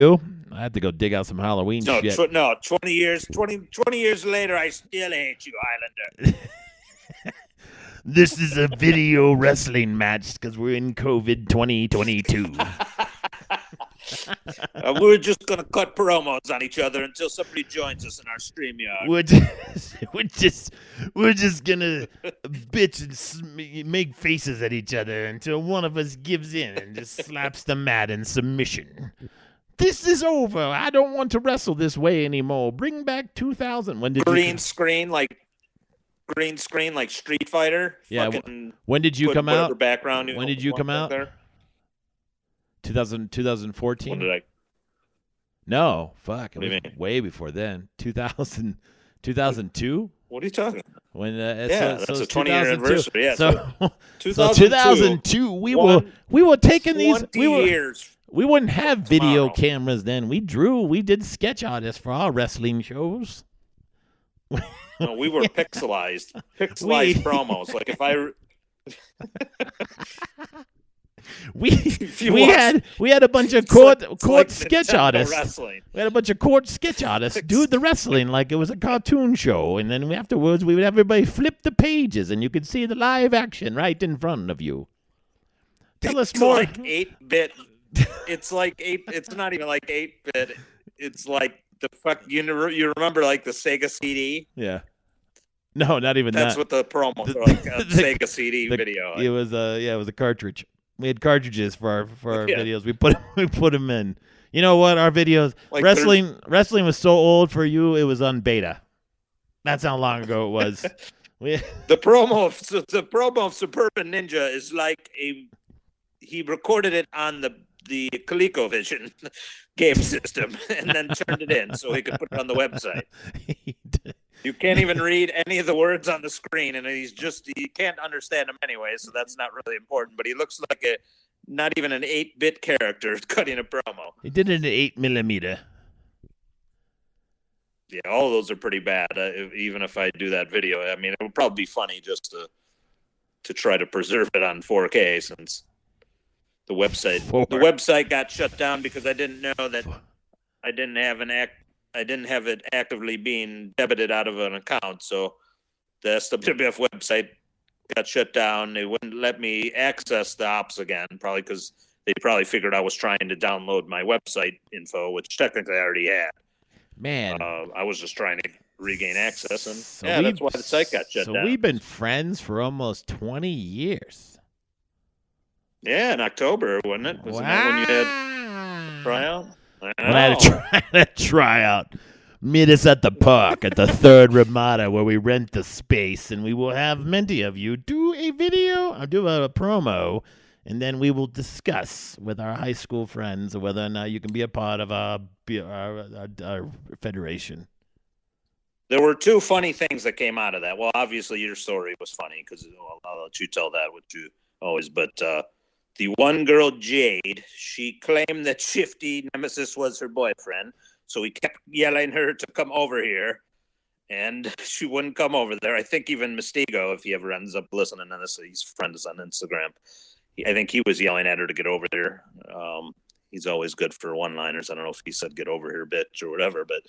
I have to go dig out some Halloween No, shit. 20 years later, I still hate you, Highlander. This is a video wrestling match because we're in COVID 2022. We're just going to cut promos on each other until somebody joins us in our StreamYard. We're just gonna bitch and make faces at each other until one of us gives in and just slaps the mat in submission. This is over. I don't want to wrestle this way anymore. Bring back 2000. When did green screen like Street Fighter? Yeah. When did you come out? Background. When did you come out? There? 2014. When did I? No, fuck. It What do was you mean? way before then. 2002. What are you talking about? When that's so a 20-year anniversary. Yeah, so 2002. we were taking these. Years. We wouldn't have video cameras then. We did sketch artists for our wrestling shows. No, we were pixelized promos. Like if I. We had a bunch of court sketch artists. Wrestling. We had a bunch of court sketch artists do the wrestling like it was a cartoon show, and then afterwards we would have everybody flip the pages, and you could see the live action right in front of you. Tell us more. Like 8-bit. It's like 8. It's not even like 8-bit. It's like the fuck. You remember like the Sega CD? Yeah. No, not even That's that. what the promo like a Sega CD video. It was a cartridge. We had cartridges for our videos. We put them in. You know what? Our videos, like wrestling was so old for you. It was on beta. That's how long ago it was. The promo of Suburban Ninja is like he recorded it on the ColecoVision game system and then turned it in so he could put it on the website. You can't even read any of the words on the screen, and you can't understand them anyway, so that's not really important. But he looks like not even an 8-bit character cutting a promo. He did it in 8mm. Yeah, all those are pretty bad. Even if I do that video, I mean, it would probably be funny just to try to preserve it on 4K since the website got shut down because I didn't know that I didn't have it actively being debited out of an account, so the SWWF website got shut down. They wouldn't let me access the ops again, probably because they probably figured I was trying to download my website info, which technically I already had. Man, I was just trying to regain access, and that's why the site got shut down. So we've been friends for almost 20 years. Yeah, in October, wasn't it? Wasn't that when you had tryout? When I had a tryout, meet us at the park at the Third Ramada where we rent the space, and we will have many of you do a video, or do a promo, and then we will discuss with our high school friends whether or not you can be a part of our federation. There were two funny things that came out of that. Well, obviously your story was funny because I'll let you tell that, what you always, but the one girl, Jade, she claimed that Shifty Nemesis was her boyfriend, so he kept yelling her to come over here, and she wouldn't come over there. I think even Mystigo, if he ever ends up listening to this, he's friends on Instagram. I think he was yelling at her to get over there. He's always good for one-liners. I don't know if he said "get over here, bitch" or whatever, but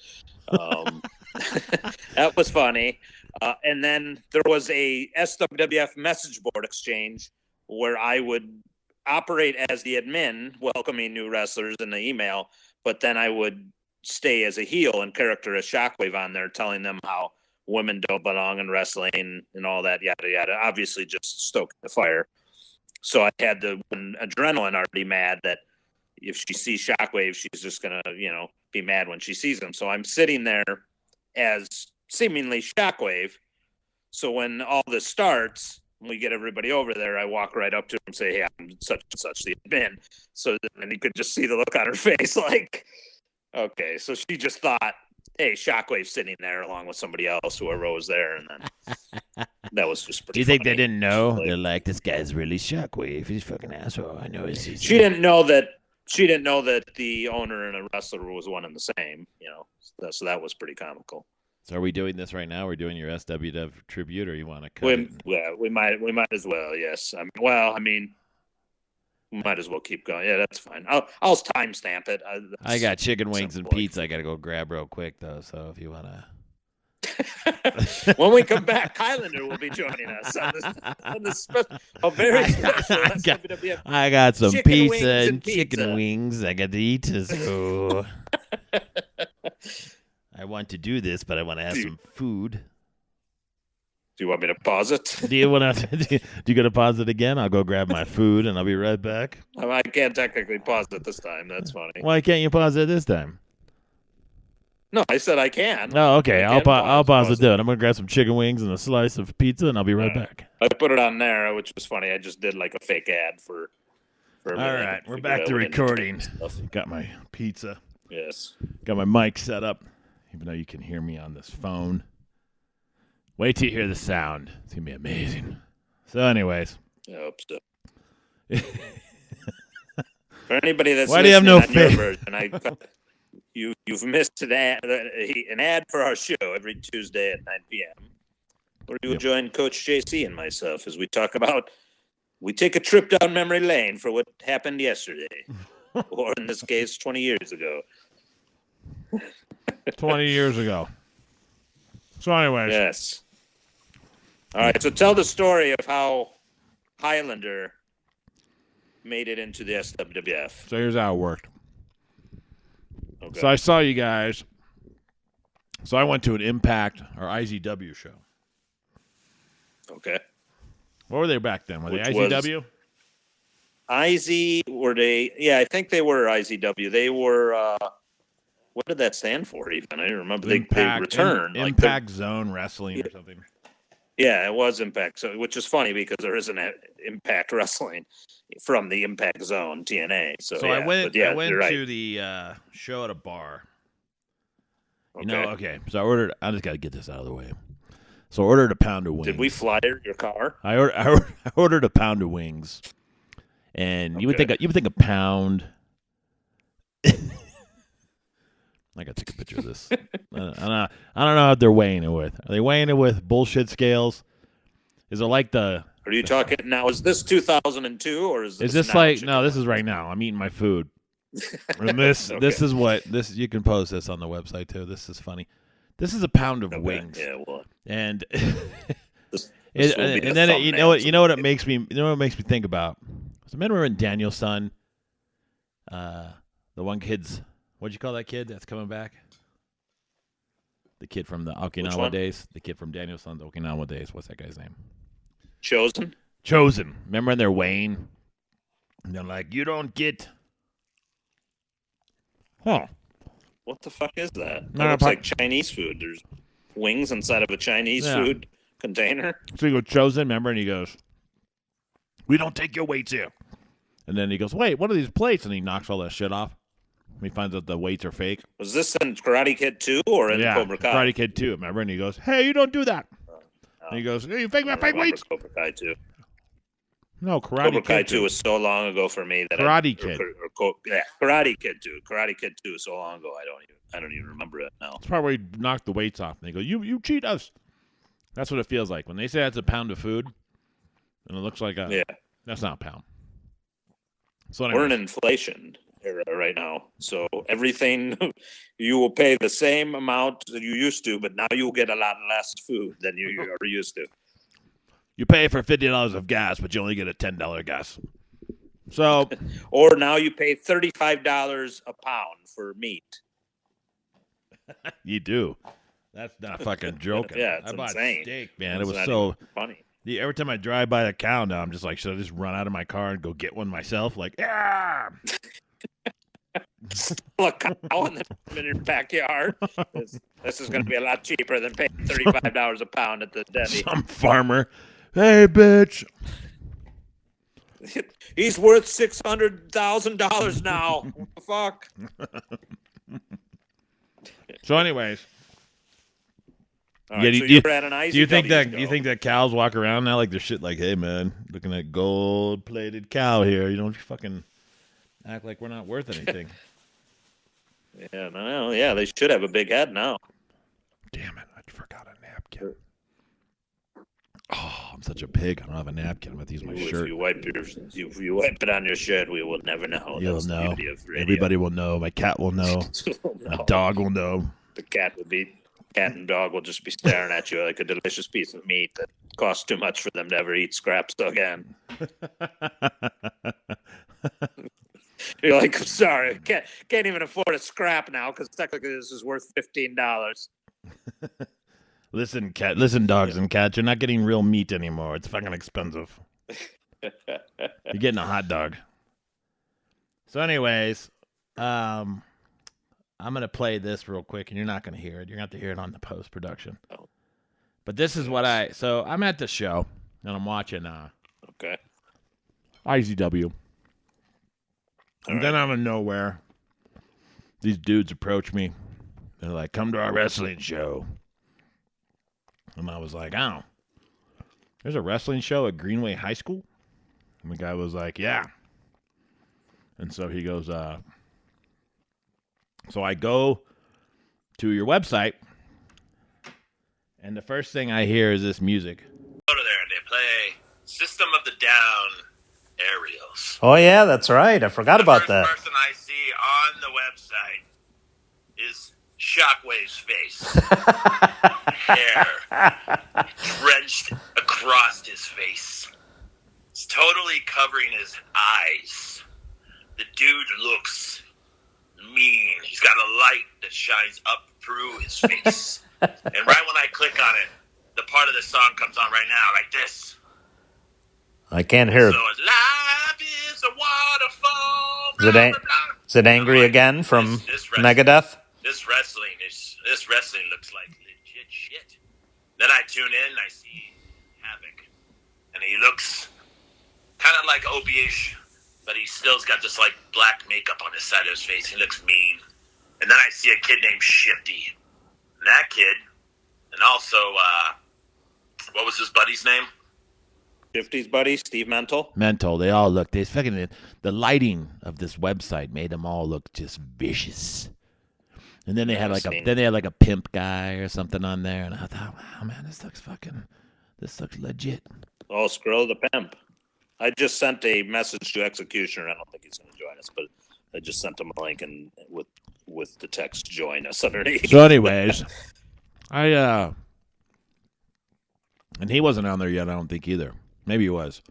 that was funny. And then there was a SWWF message board exchange where I would operate as the admin, welcoming new wrestlers in the email, but then I would stay as a heel and character as ShocXwave on there, telling them how women don't belong in wrestling and all that, yada, yada. Obviously just stoking the fire. So I had the adrenaline already mad that if she sees ShocXwave, she's just going to, be mad when she sees him. So I'm sitting there as seemingly ShocXwave. So when all this starts, we get everybody over there, I walk right up to him and say, "Hey, I'm such and such the admin." So then you could just see the look on her face like, okay. So she just thought, hey, ShocXwave's sitting there along with somebody else who arose there. And then that was just pretty Do you think funny. they didn't know? They're like, this guy's really ShocXwave. He's a fucking asshole. I know he's She didn't know that the owner and a wrestler was one and the same, so that was pretty comical. So are we doing this right now? We're doing your SWWF tribute, or you want to cut it? Yeah, we might as well. Yes. I mean, Might as well keep going. Yeah, that's fine. I'll timestamp it. I got chicken wings and pizza I got to go grab real quick, though. So if you want to. When we come back, Highlander will be joining us on this a very special SWWF. I got some pizza and chicken wings I got to eat. So I want to do this, but I want to have some food. Do you want me to pause it? Do you want to? Do you got to pause it again? I'll go grab my food and I'll be right back. I can't technically pause it this time. That's funny. Why can't you pause it this time? No, I said I can. Oh, okay. I'll pause it then. I'm gonna grab some chicken wings and a slice of pizza, and I'll be right back. I put it on there, which was funny. I just did like a fake ad for all right, we're back to recording. Got my pizza. Yes. Got my mic set up, even though you can hear me on this phone. Wait till you hear the sound. It's going to be amazing. So anyways. I hope so. For anybody that's why do you have no faith? You've missed an ad for our show every Tuesday at 9 p.m. where you'll join Coach JC and myself as we take a trip down memory lane for what happened yesterday. Or in this case, 20 years ago. 20 years ago. So anyways. Yes. All right, so tell the story of how Highlander made it into the SWWF. So here's how it worked. Okay. So I saw you guys. So I went to an Impact or IZW show. Okay. What were they back then? Were they IZW? Were they? Yeah, I think they were IZW. They were. What did that stand for? Even I don't remember. They returned. Impact Zone Wrestling or something. Yeah, it was Impact. So, which is funny because there isn't an Impact Wrestling from the Impact Zone TNA. So yeah, I went right. to the show at a bar. Okay. So I just got to get this out of the way. So I ordered a pound of wings. Did we flyer your car? I ordered a pound of wings, and you would think a pound. I got to take a picture of this. I don't know what they're weighing it with. Are they weighing it with bullshit scales? Is it like the? Are you talking now? Is this 2002 or is this like no? This is right now. I'm eating my food. And this is what this. You can post this on the website too. This is funny. This is a pound of wings. Yeah, well, and and then you know what it makes me. You know what it makes me think about. So remember in Daniel's Son, the one kid's. What'd you call that kid that's coming back? The kid from the Okinawa days. The kid from Daniel's Son's Okinawa days. What's that guy's name? Chosen. Remember when they're weighing? And they're like, you don't get. Huh. What the fuck is that? That looks like Chinese food. There's wings inside of a Chinese food container. So he goes, Chosen, remember? And he goes, we don't take your weights here. And then he goes, wait, what are these plates? And he knocks all that shit off. He finds out the weights are fake. Was this in Karate Kid 2 or in Cobra Kai? Karate Kid 2, remember? And he goes, hey, you don't do that. And he goes, hey, you fake my fake weights. Cobra Kai 2. No, Cobra Kai 2 was so long ago for me that Karate Kid. Karate Kid 2. Karate Kid 2 was so long ago I don't even remember it now. It's probably where he knocked the weights off. And they go, you cheat us. That's what it feels like. When they say that's a pound of food, and it looks like that's not a pound. So anyways. We're in inflation era right now, so everything you will pay the same amount that you used to, but now you will get a lot less food than you are used to. You pay for $50 of gas, but you only get a $10 gas. So, or now you pay $35 a pound for meat. You do. That's not fucking joking. Yeah, it's I bought insane. Steak, man. It's it was so funny. Every time I drive by the cow now, I'm just like, should I just run out of my car and go get one myself? Like, yeah. A cow in your backyard. This is going to be a lot cheaper than paying $35 a pound at the deli. Some farmer. Hey, bitch. He's worth $600,000 now. What the fuck? So, anyways. Right, so you're at an IZW do you think that cows walk around now like they're shit like, hey man, looking at gold-plated cow here, you don't fucking act like we're not worth anything. Yeah, they should have a big head now. Damn it, I forgot a napkin. Oh I'm such a pig. I don't have a napkin. I'm going to use my shirt. If you wipe it on your shirt, we will never know. You'll That's know. the beauty of radio. Everybody will know. My cat will know. My dog will know. The cat and dog will just be staring at you like a delicious piece of meat that costs too much for them to ever eat scraps again. You're like, I'm sorry, can't even afford a scrap now because technically this is worth $15. Listen, dogs and cats, you're not getting real meat anymore. It's fucking expensive. You're getting a hot dog. So, anyways, I'm gonna play this real quick, and you're not gonna hear it. You're gonna have to hear it on the post production. Oh. But this is what I'm at the show, and I'm watching okay, IZW. And then out of nowhere, these dudes approach me. They're like, come to our wrestling show. And I was like, oh, there's a wrestling show at Greenway High School? And the guy was like, yeah. And so he goes, so I go to your website, and the first thing I hear is this music. Go to there and they play System of the Down aerials. Oh, yeah, that's right. I forgot about that. The first person I see on the website is ShocXwave's face. Hair drenched across his face. It's totally covering his eyes. The dude looks mean. He's got a light that shines up through his face. And right when I click on it, the part of the song comes on right now, like this. I can't hear it. So it's life is a waterfall. Blah, blah, blah. Is it Angry Again from Megadeth? This wrestling looks like legit shit. Then I tune in and I see Havoc. And he looks kind of like Opie-ish, but he still's got this like black makeup on his side of his face. He looks mean. And then I see a kid named Shifty. And that kid, and also, what was his buddy's name? Shifty's buddy, Steve Mental. They all look. The lighting of this website made them all look just vicious. And then they had like a pimp guy or something on there, and I thought, wow, man, this looks legit. Oh, scroll the pimp. I just sent a message to Executioner. I don't think he's going to join us, but I just sent him a link and with the text "join us" underneath. So, anyways, and he wasn't on there yet. I don't think either. Maybe he was.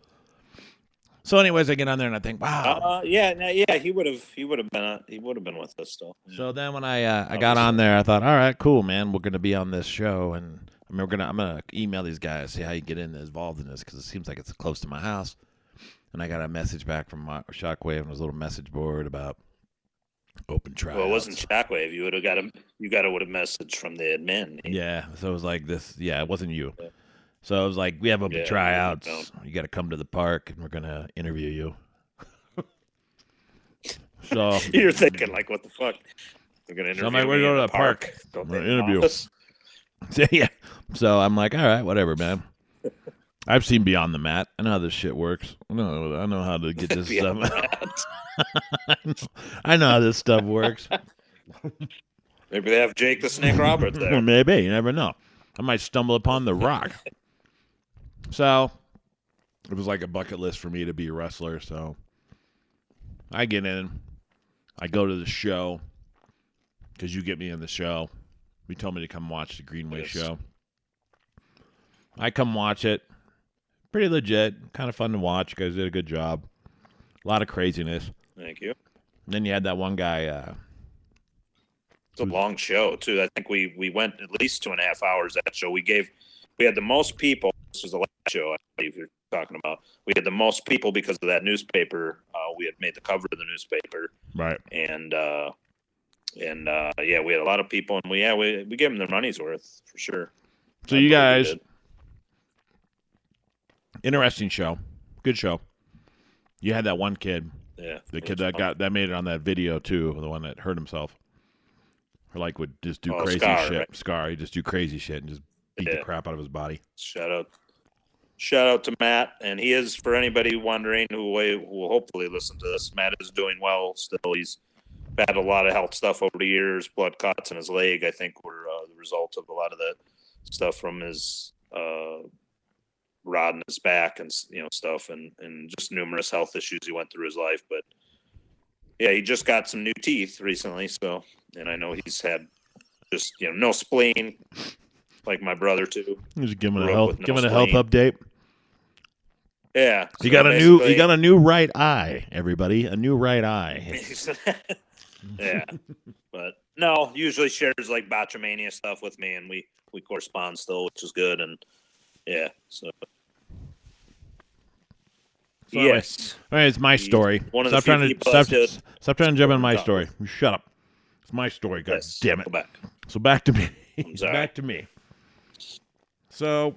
So, anyways, I get on there and I think, wow. Yeah, he would have been with us still. Yeah. So then when I got on there, I thought, all right, cool, man, we're gonna be on this show, and I'm gonna email these guys, see how you get involved in this, because it seems like it's close to my house. And I got a message back from ShocXwave, and it was a little message board about open trials. Well, it wasn't ShocXwave. You would have got a message from the admin. Yeah, so it was like this. Yeah, it wasn't you. Yeah. So it was like, we have open tryouts. You got to come to the park, and we're going to interview you. So you're thinking, like, what the fuck? We're going to interview we're going to the park. We're going to interview. So, yeah. So I'm like, all right, whatever, man. I've seen Beyond the Mat. I know how this shit works. I know how to get this stuff. I know how this stuff works. Maybe they have Jake the Snake Roberts there. Maybe. You never know. I might stumble upon The Rock. So it was like a bucket list for me to be a wrestler. So I get in. I go to the show because you get me in the show. You told me to come watch the Greenway show. I come watch it. Pretty legit. Kind of fun to watch. You guys did a good job. A lot of craziness. Thank you. And then you had that one guy. It's a long show, too. I think we went at least 2.5 hours that show. We had the most people. This was the last show I believe you're talking about. We had the most people because of that newspaper. We had made the cover of the newspaper. Right. And we had a lot of people, and we gave them their money's worth for sure. So you guys, interesting show, good show. You had that one kid, the kid that made it on that video too, the one that hurt himself, or like would just do crazy shit. Right? Scar, he just do crazy shit and just beat the crap out of his body. Shout out to Matt, and he is, for anybody wondering who will hopefully listen to this. Matt is doing well still. He's had a lot of health stuff over the years. Blood clots in his leg, I think, were the result of a lot of that stuff from his rod in his back and stuff, and just numerous health issues he went through his life. But yeah, he just got some new teeth recently. So, and I know he's had just no spleen, like my brother too. He's giving a health update. Yeah, you got a new right eye, everybody. A new right eye. Yeah, but no, usually shares like botchamania stuff with me, and we correspond still, which is good. And yeah, so yes. All right, it's my story. Stop trying to jump in my story. Shut up. It's my story. God damn it. Go back. So back to me. I'm sorry. Back to me. So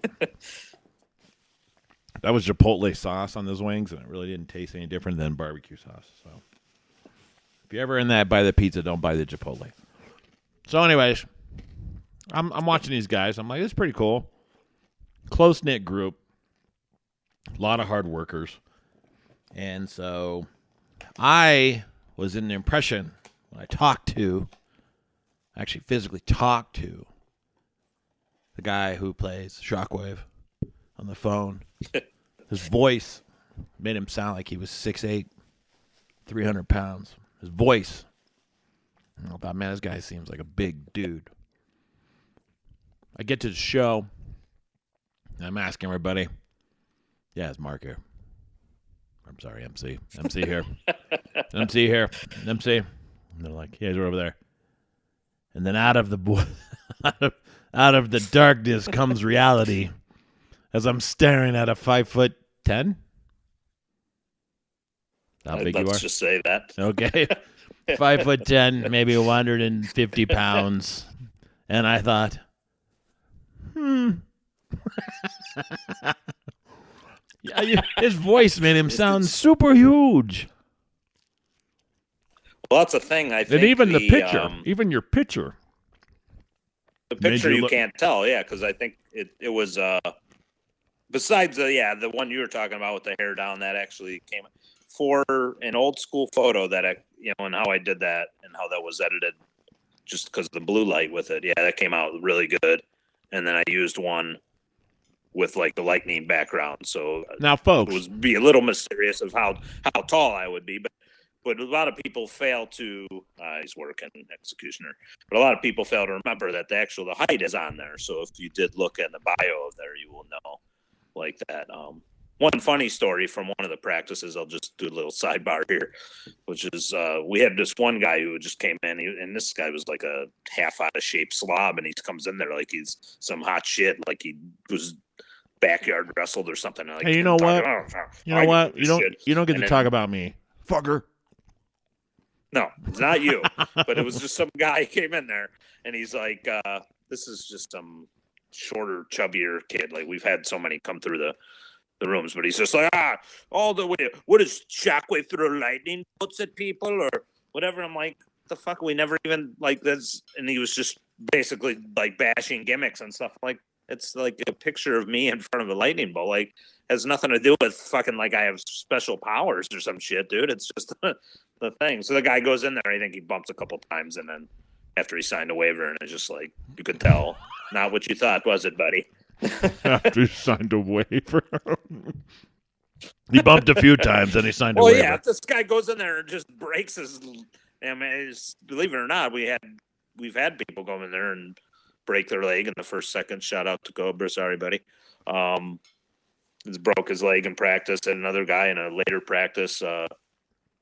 that was Chipotle sauce on those wings, and it really didn't taste any different than barbecue sauce. So if you're ever in that, buy the pizza. Don't buy the Chipotle. So, anyways, I'm watching these guys. I'm like, this is pretty cool. Close knit group. A lot of hard workers. And so I was in the impression when I actually physically talked to the guy who plays ShocXwave on the phone. His voice made him sound like he was 6'8", 300 pounds. His voice. I thought, man, this guy seems like a big dude. I get to the show, and I'm asking everybody, yeah, it's Mark here. I'm sorry, MC. MC here. MC here. MC. And they're like, yeah, he's right over there. And then out of the darkness comes reality as I'm staring at a 5'10". How big you are? Let's just say that. Okay. 5'10", maybe 150 pounds. And I thought, yeah, his voice made him sound super huge. Well, that's a thing. I think, and even the picture, even your picture, the picture you can't tell, yeah, because I think it was besides the one you were talking about with the hair down, that actually came for an old school photo that and how I did that and how that was edited, just because of the blue light with it. Yeah, that came out really good. And then I used one with like the lightning background. So now, folks, it would be a little mysterious of how tall I would be, but a lot of people fail to. He's working executioner, but a lot of people fail to remember that the height is on there. So if you did look at the bio of there, you will know like that. One funny story from one of the practices, I'll just do a little sidebar here, which is we had this one guy who just came in, and this guy was like a half out of shape slob, and he comes in there like he's some hot shit, like he was backyard wrestled or something. Like, hey, you know what? You don't get to talk about me, fucker. No, it's not you. But it was just some guy who came in there, and he's like, this is just some shorter, chubbier kid. Like, we've had so many come through the rooms, but he's just like, all the way. What is Shockwave through lightning bolts at people or whatever? I'm like, the fuck? We never even like this. And he was just basically like bashing gimmicks and stuff. Like, it's like a picture of me in front of a lightning bolt. Like, has nothing to do with fucking like I have special powers or some shit, dude. It's just the thing. So the guy goes in there. I think he bumps a couple times, and then after he signed a waiver, and it's just like, you could tell, not what you thought, was it, buddy? After he signed a waiver. He bumped a few times, and he signed a waiver. Well, yeah, if this guy goes in there and just breaks his. I mean, believe it or not, we've had people go in there and break their leg in the first second. Shout out to Cobra, sorry, buddy. He's broke his leg in practice, and another guy in a later practice. I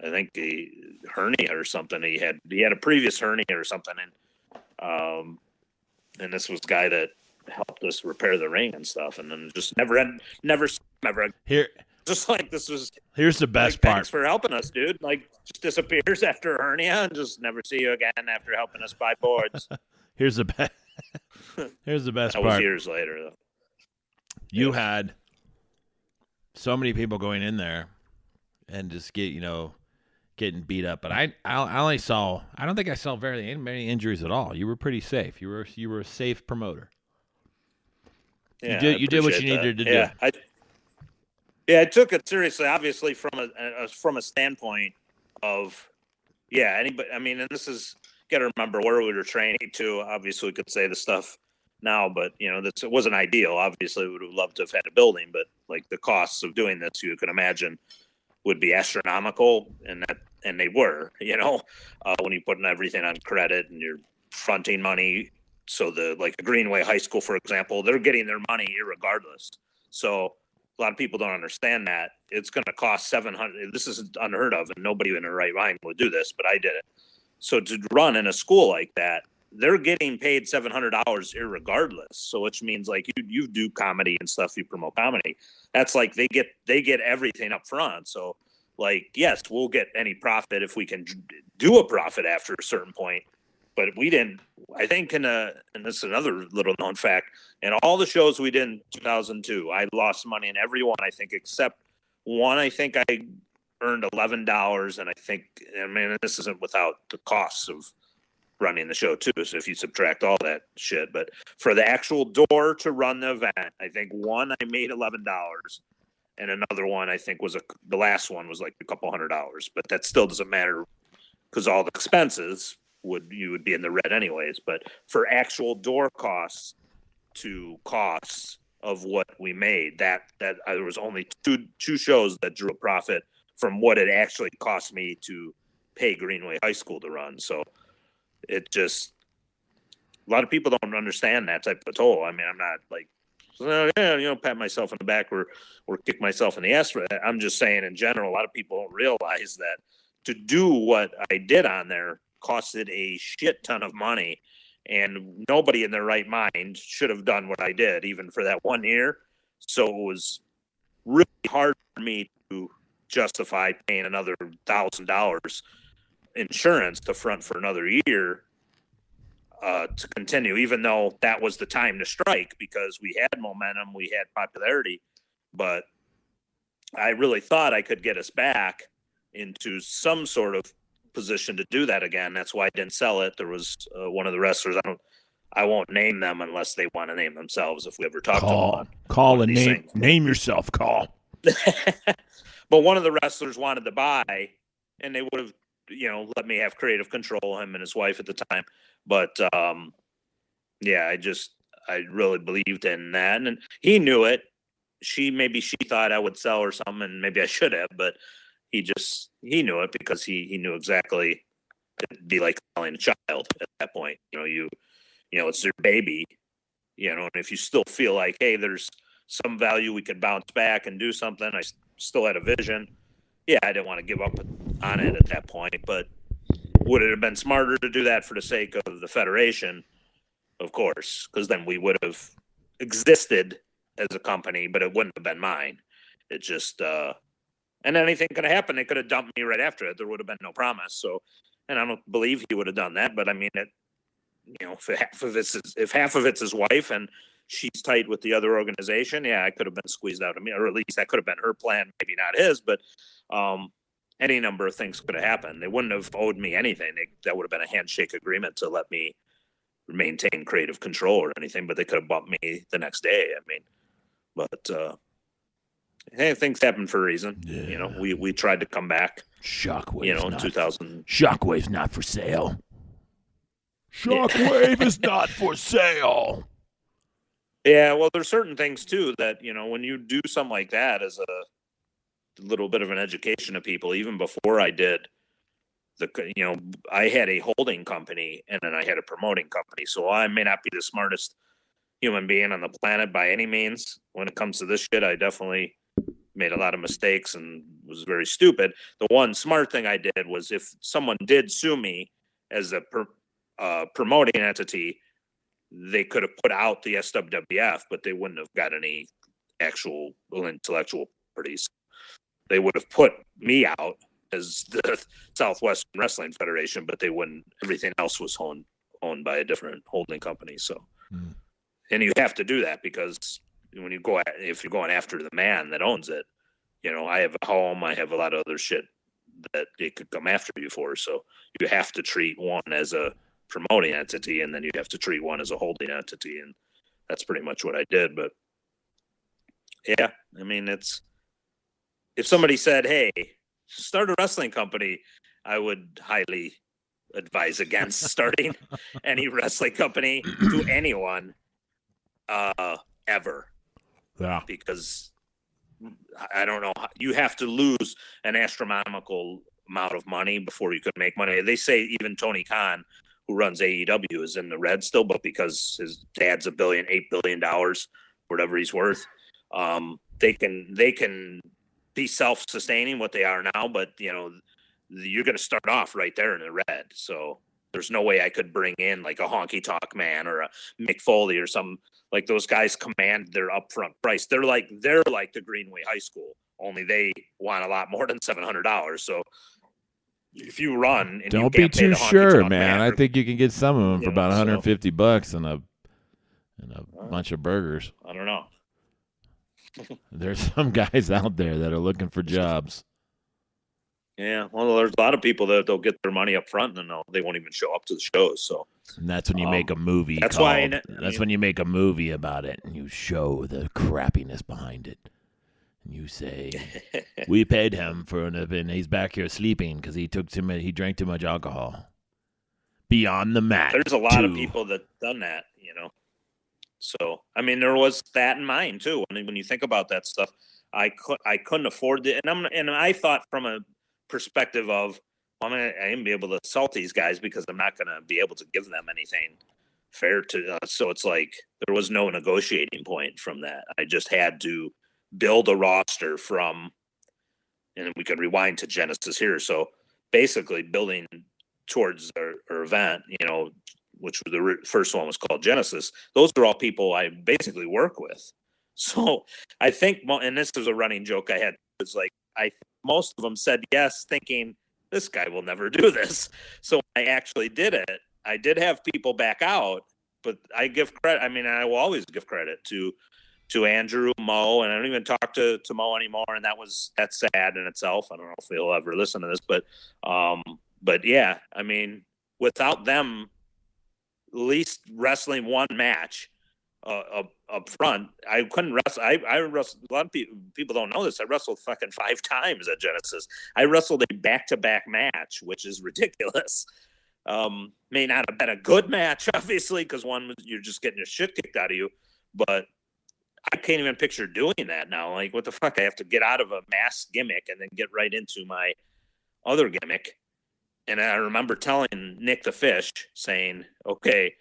think he hernia or something. He had a previous hernia or something, and this was a guy that helped us repair the ring and stuff, and then just never here. Just like this was. Here's the best like, part. Thanks for helping us, dude. Like, just disappears after a hernia and just never see you again after helping us buy boards. Here's the best. Here's the best that part. Was years later, though. You had so many people going in there and just getting beat up, but I only saw. I don't think I saw very many injuries at all. You were pretty safe. You were a safe promoter. Yeah, you did what you needed to do. I took it seriously, obviously from a standpoint of, anybody. I mean, and this is got to remember where we were training too. Obviously, we could say the stuff now, but it wasn't ideal. Obviously, we would have loved to have had a building, but like the costs of doing this, you can imagine, would be astronomical, and they were, when you put everything on credit and you're fronting money. So the Greenway High School, for example, they're getting their money irregardless. So a lot of people don't understand that it's going to cost $700. This is unheard of, and nobody in their right mind would do this, but I did it. So to run in a school like that, they're getting paid $700 irregardless. So which means like you do comedy and stuff, you promote comedy. That's like they get everything up front. So like, yes, we'll get any profit if we can do a profit after a certain point. But we didn't, I think and this is another little known fact, in all the shows we did in 2002, I lost money in every one, I think, except one. I think I earned $11, and this isn't without the costs of running the show too. So if you subtract all that shit, but for the actual door to run the event, I think one, I made $11, and another one, I think the last one was like a couple $100, but that still doesn't matter because all the expenses you would be in the red anyways. But for actual door costs to costs of what we made, that there was only two shows that drew a profit from what it actually cost me to pay Greenway High School to run. So it just, a lot of people don't understand that type of toll. I mean, I'm not like, pat myself in the back or kick myself in the ass for that. I'm just saying in general, a lot of people don't realize that to do what I did on there costed a shit ton of money, and nobody in their right mind should have done what I did, even for that 1 year. So it was really hard for me to justify paying another $1,000 insurance to front for another year to continue, even though that was the time to strike because we had momentum, we had popularity. But I really thought I could get us back into some sort of position to do that again. That's why I didn't sell it. There was one of the wrestlers, I won't name them unless they want to name themselves if we ever talk to them. Call and name yourself, call. But one of the wrestlers wanted to buy, and they would have, let me have creative control, him and his wife at the time. But I really believed in that, and he knew it. She thought I would sell or something, and maybe I should have, but he knew it because he knew exactly it'd be like selling a child at that point. It's their baby, and if you still feel like, hey, there's some value, we could bounce back and do something. I still had a vision. Yeah, I didn't want to give up on it at that point, but would it have been smarter to do that for the sake of the Federation? Of course, because then we would have existed as a company, but it wouldn't have been mine. It just, and anything could have happened. They could have dumped me right after it. There would have been no promise. So, and I don't believe he would have done that, but I mean, if half of it's his wife and she's tight with the other organization, yeah, I could have been squeezed out of me, or at least that could have been her plan, maybe not his, but any number of things could have happened. They wouldn't have owed me anything. That would have been a handshake agreement to let me maintain creative control or anything, but they could have bumped me the next day. I mean, but hey, things happen for a reason. Yeah. We tried to come back. ShocXwave, in 2000. ShocXwave's not for sale. ShocXwave is not for sale. Yeah, well, there's certain things too that when you do something like that as a little bit of an education to people. Even before I did I had a holding company and then I had a promoting company. So I may not be the smartest human being on the planet by any means. When it comes to this shit, I definitely made a lot of mistakes and was very stupid. The one smart thing I did was if someone did sue me as a promoting entity, they could have put out the SWWF, but they wouldn't have got any actual intellectual properties. They would have put me out as the SouthWestern Wrestling Federation, but they wouldn't. Everything else was owned by a different holding company. So, and you have to do that because when if you're going after the man that owns it, I have a home, I have a lot of other shit that they could come after you for. So you have to treat one as a promoting entity, and then you have to treat one as a holding entity, and that's pretty much what I did. But yeah, I mean, if somebody said, hey, start a wrestling company, I would highly advise against starting any wrestling company to anyone ever. Yeah. Because I don't know, you have to lose an astronomical amount of money before you could make money. They say even Tony Khan, who runs AEW, is in the red still, but because his dad's $8 billion, whatever he's worth, they can be self-sustaining what they are now, but you're going to start off right there in the red. So there's no way I could bring in like a Honky Tonk Man or a Mick Foley or some, like those guys command their upfront price. They're like the Greenway High School, only they want a lot more than $700. So if you run, and don't you be can't pay too the Honky sure, Tonk man. I think you can get some of them for about $150 and a bunch of burgers. I don't know. There's some guys out there that are looking for jobs. Yeah, well, there's a lot of people that they'll get their money up front and they won't even show up to the shows. So, and that's when you make a movie. That's when you make a movie about it and you show the crappiness behind it. And you say, "We paid him for and he's back here sleeping because he drank too much alcohol." Beyond the mat. There's a lot of people that done that, So, I mean, there was that in mind too. I mean, when you think about that stuff, I couldn't afford it, and I thought from a perspective of, well, I ain't be able to assault these guys because I'm not going to be able to give them anything fair to. So it's like there was no negotiating point from that. I just had to build a roster from, and we could rewind to Genesis here. So basically, building towards our event, which the first one was called Genesis. Those are all people I basically work with. So I think, and this is a running joke I had, it's like most of them said yes, thinking this guy will never do this. So I actually did it. I did have people back out, but I give credit. I mean, I will always give credit to Andrew, Mo, and I don't even talk to Mo anymore. And that's sad in itself. I don't know if he'll ever listen to this, but yeah, I mean, without them at least wrestling one match up front, I couldn't wrestle. I wrestled. A lot of people don't know this. I wrestled fucking 5 times at Genesis. I wrestled a back-to-back match, which is ridiculous. May not have been a good match, obviously, because one, you're just getting your shit kicked out of you. But I can't even picture doing that now. Like, what the fuck? I have to get out of a mask gimmick and then get right into my other gimmick. And I remember telling Nick the Fish, saying, okay,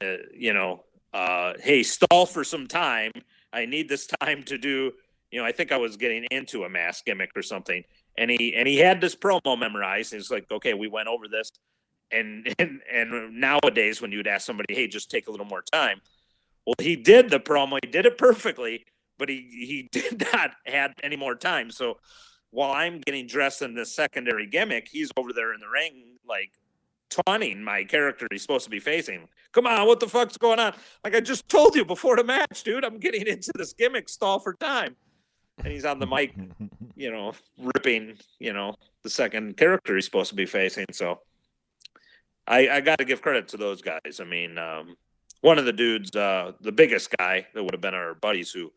hey, stall for some time. I need this time to do, I think I was getting into a mask gimmick or something. And he had this promo memorized. He's like, okay, we went over this. And nowadays when you'd ask somebody, hey, just take a little more time. Well, he did the promo. He did it perfectly, but he did not have any more time. So while I'm getting dressed in this secondary gimmick, he's over there in the ring, like, taunting my character he's supposed to be facing. Come on, what the fuck's going on? Like, I just told you before the match, dude, I'm getting into this gimmick, stall for time. And he's on the mic, ripping, the second character he's supposed to be facing. So I got to give credit to those guys. I mean, one of the dudes, the biggest guy that would have been our buddies who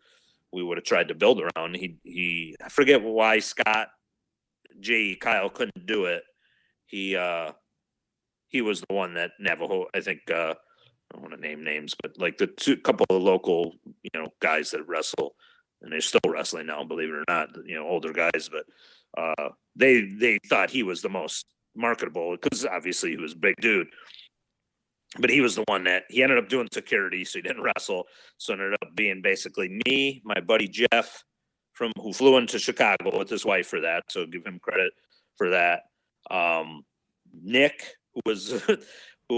we would have tried to build around. I forget why Scott Kyle couldn't do it. He was the one that Navajo, I think, I don't want to name names, but like couple of local, guys that wrestle, and they're still wrestling now, believe it or not, older guys, but they thought he was the most marketable because obviously he was a big dude. But he was the one that he ended up doing security, so he didn't wrestle. So it ended up being basically me, my buddy Jeff, who flew into Chicago with his wife for that. So give him credit for that. Nick, who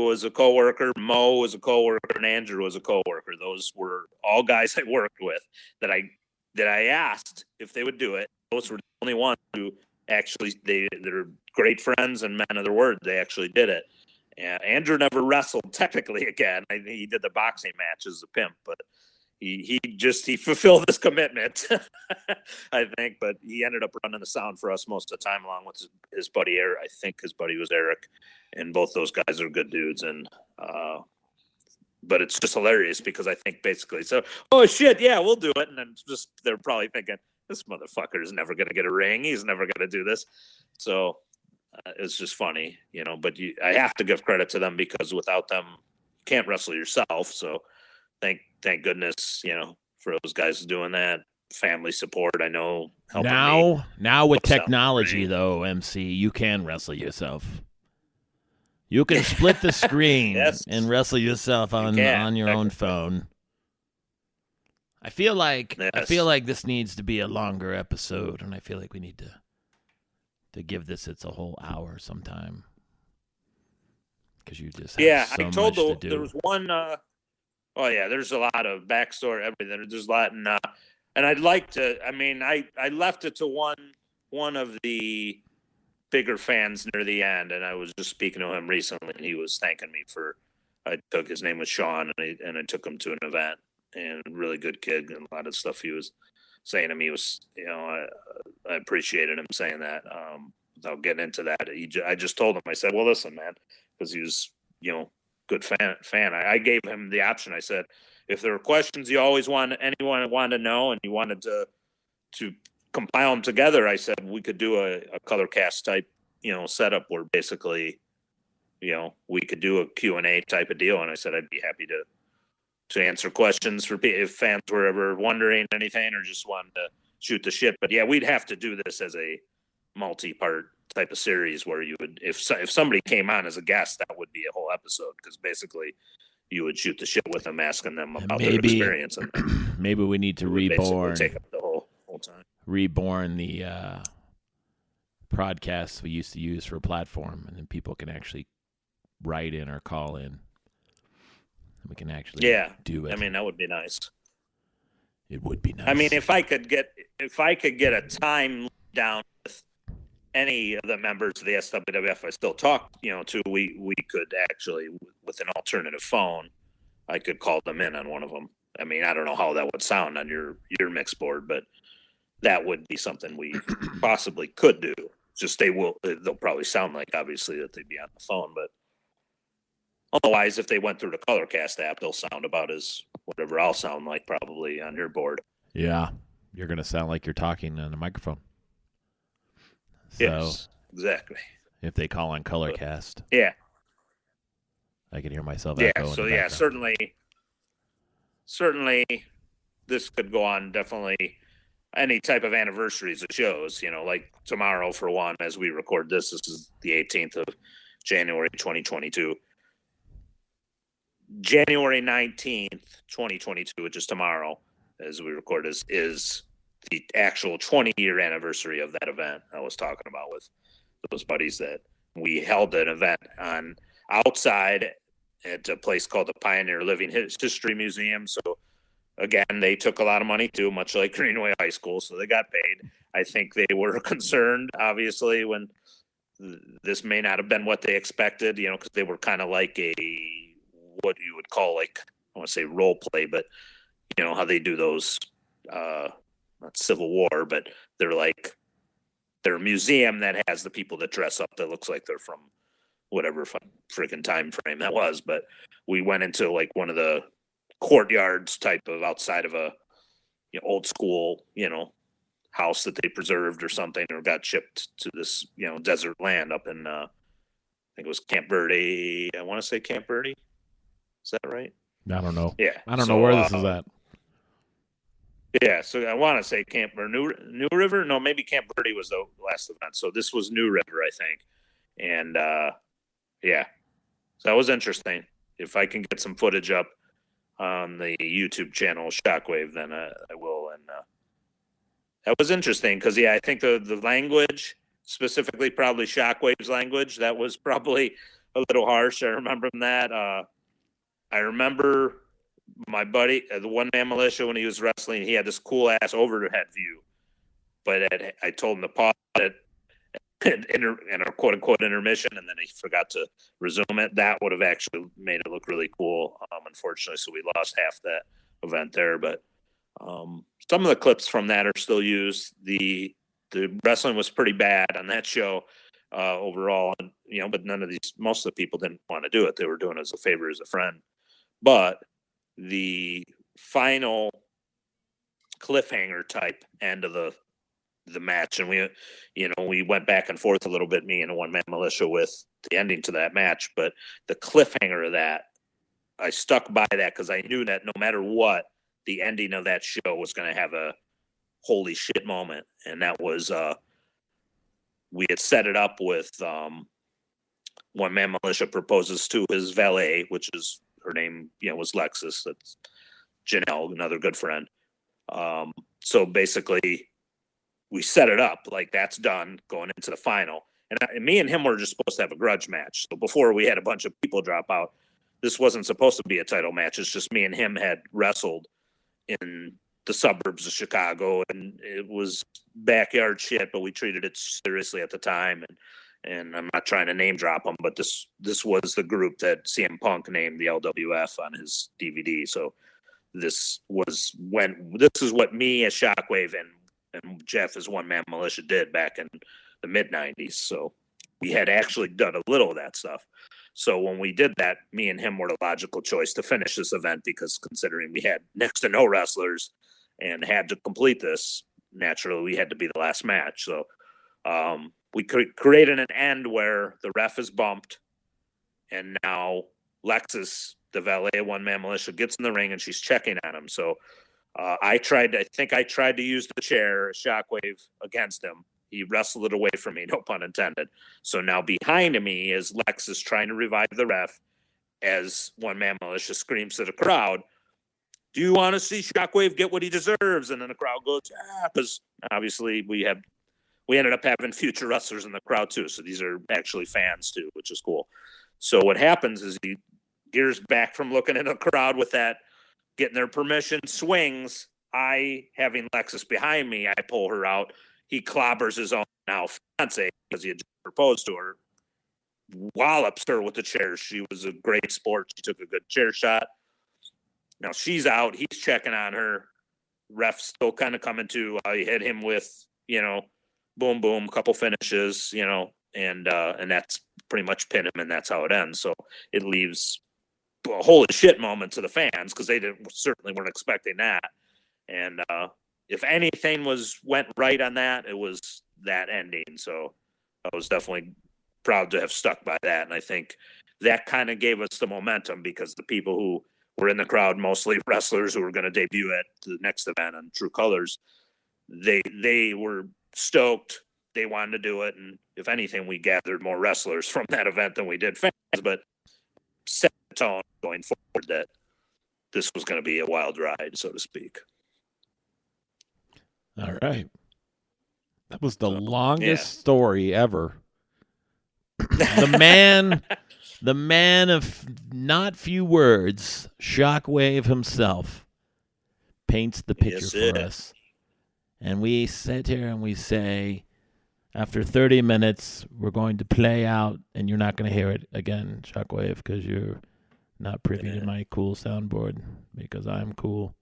was a coworker, Mo was a coworker, and Andrew was a coworker. Those were all guys I worked with that I asked if they would do it. Those were the only ones who actually they're great friends and men of their word. They actually did it. Yeah, Andrew never wrestled technically again. He did the boxing match as a pimp, but he fulfilled his commitment, I think. But he ended up running the sound for us most of the time, along with his buddy Eric. I think his buddy was Eric, and both those guys are good dudes. And but it's just hilarious because I think basically, so oh shit, yeah, we'll do it, and then just they're probably thinking this motherfucker is never going to get a ring. He's never going to do this. So. It's just funny, but I have to give credit to them because without them, you can't wrestle yourself. So thank thank goodness, for those guys doing that. Family support, I know, helping me. Now with technology, though, MC, you can wrestle yourself. You can split the screen and wrestle yourself on your own phone. I feel like this needs to be a longer episode, and I feel like we need to give this a whole hour sometime. Because you just have so much to do. There was one. There's a lot of backstory, everything. There's a lot, and I'd like to. I mean, I left it to one of the bigger fans near the end, and I was just speaking to him recently, and he was thanking me for. His name was Sean, and I took him to an event, and really good kid, and a lot of stuff he was saying to me was, I appreciated him saying that. Without getting into that, I just told him, I said, well, listen, man. Because he was, good fan. I gave him the option. I said, if there were questions anyone wanted to know, and you wanted to compile them together, I said we could do a Colorcast type, setup where basically, we could do a Q&A type of deal. And I said I'd be happy to answer questions for if fans were ever wondering anything or just wanted to shoot the shit. But yeah, we'd have to do this as a multi-part type of series where you would, if somebody came on as a guest, that would be a whole episode, because basically you would shoot the shit with them, asking them about their experience. And maybe we need to reborn. Take up the whole time. Reborn the podcasts we used to use for a platform, and then people can actually write in or call in. We can actually do it. I mean, that would be nice. It would be nice. I mean, if I could get a time down with any of the members of the SWWF I still talk, to, we could actually, with an alternative phone, I could call them in on one of them. I mean, I don't know how that would sound on your mix board, but that would be something we possibly could do. Just they'll probably sound like, obviously, that they'd be on the phone, but otherwise, if they went through the Colorcast app, they'll sound about as whatever I'll sound like probably on your board. Yeah, you're going to sound like you're talking on a microphone. So, yes, exactly. If they call on Colorcast, I can hear myself. Certainly, this could go on. Definitely, any type of anniversaries of shows. Like tomorrow, for one, as we record this is the 18th of January, 2022. January 19th, 2022, which is tomorrow, as we record, is the actual 20-year anniversary of that event I was talking about with those buddies, that we held an event on outside at a place called the Pioneer Living History Museum. So again, they took a lot of money too, much like Greenway High School. So they got paid. I think they were concerned, obviously, when this may not have been what they expected, because they were kind of like what you would call, like, I want to say role play, but how they do those, not Civil War, but they're a museum that has the people that dress up that looks like they're from whatever freaking time frame that was. But we went into like one of the courtyards type of outside of a old school, house that they preserved or something, or got shipped to this, desert land up in, I think it was Camp Verde. I want to say Camp Verde. Is that right? I don't know. Yeah. I don't know where this is at. Yeah, so I want to say Camp or New River. No, maybe Camp Verde was the last event. So this was New River, I think. And so that was interesting. If I can get some footage up on the YouTube channel ShocXwave, then I will. And that was interesting because I think the language, specifically probably ShocXwave's language, that was probably a little harsh. I remember that. I remember my buddy, the One Man Militia, when he was wrestling, he had this cool ass overhead view. But I told him to pause it in a quote unquote intermission, and then he forgot to resume it. That would have actually made it look really cool. Unfortunately, so we lost half that event there. But some of the clips from that are still used. The wrestling was pretty bad on that show overall, and but most of the people didn't want to do it. They were doing it as a favor, as a friend. But the final cliffhanger type end of the match, and we went back and forth a little bit, me and a One Man Militia, with the ending to that match. But the cliffhanger of that, I stuck by that because I knew that no matter what, the ending of that show was going to have a holy shit moment. And that was, we had set it up with One Man Militia proposes to his valet, which is her name, was Lexus. That's Janelle, another good friend. So basically, we set it up like that's done going into the final. And me and him were just supposed to have a grudge match. So before we had a bunch of people drop out, this wasn't supposed to be a title match. It's just me and him had wrestled in the suburbs of Chicago, and it was backyard shit, but we treated it seriously at the time. And I'm not trying to name drop them, but this was the group that CM Punk named the LWF on his DVD. So this is what me as ShocXwave and Jeff as One Man Militia did back in the mid 90s. So we had actually done a little of that stuff. So when we did that, me and him were the logical choice to finish this event, because considering we had next to no wrestlers and had to complete this, naturally we had to be the last match. So we created an end where the ref is bumped, and now Lexus, the valet One Man Militia, gets in the ring and she's checking on him. So I tried to use the chair, ShocXwave, against him. He wrestled it away from me, no pun intended. So now behind me is Lexus trying to revive the ref as One Man Militia screams to the crowd, "Do you want to see ShocXwave get what he deserves?" And then the crowd goes, "Ah," because obviously we ended up having future wrestlers in the crowd too. So these are actually fans too, which is cool. So what happens is he gears back from looking at the crowd with that, getting their permission, swings. Having Lexus behind me, I pull her out. He clobbers his own now fiance, because he had just proposed to her, wallops her with the chair. She was a great sport. She took a good chair shot. Now she's out. He's checking on her. Ref's still kind of coming to. He hit him with, boom, boom, couple finishes, and that's pretty much pin him, and that's how it ends. So it leaves a holy shit moment to the fans, because they certainly weren't expecting that. And if anything went right on that, it was that ending. So I was definitely proud to have stuck by that. And I think that kind of gave us the momentum, because the people who were in the crowd, mostly wrestlers who were going to debut at the next event on True Colors, they were stoked. They wanted to do it. And if anything, we gathered more wrestlers from that event than we did fans, but set the tone going forward that this was going to be a wild ride, so to speak. All right. That was the longest story ever. The man of not few words, ShocXwave himself, paints the picture for us. And we sit here and we say, after 30 minutes, we're going to play out, and you're not going to hear it again, ShocXwave, because you're not privy to my cool soundboard, because I'm cool,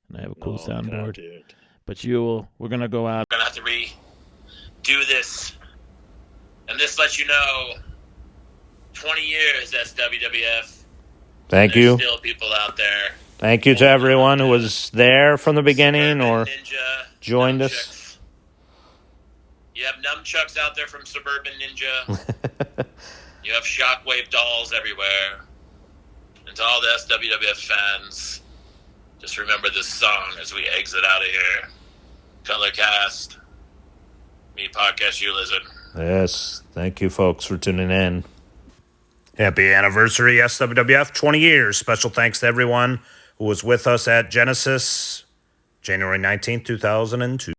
and I have a cool soundboard. But we're going to go out. We're going to have to redo this. And this lets you know, 20 years SWWF. Thank you. Still people out there. Thank you to everyone who was there from the beginning or joined us. You have nunchucks out there from Suburban Ninja. You have ShocXwave dolls everywhere. And to all the SWWF fans, just remember this song as we exit out of here. Colorcast. Me podcast, you listen. Yes. Thank you, folks, for tuning in. Happy anniversary, SWWF. 20 years. Special thanks to everyone who was with us at Genesis, January 19th, 2002.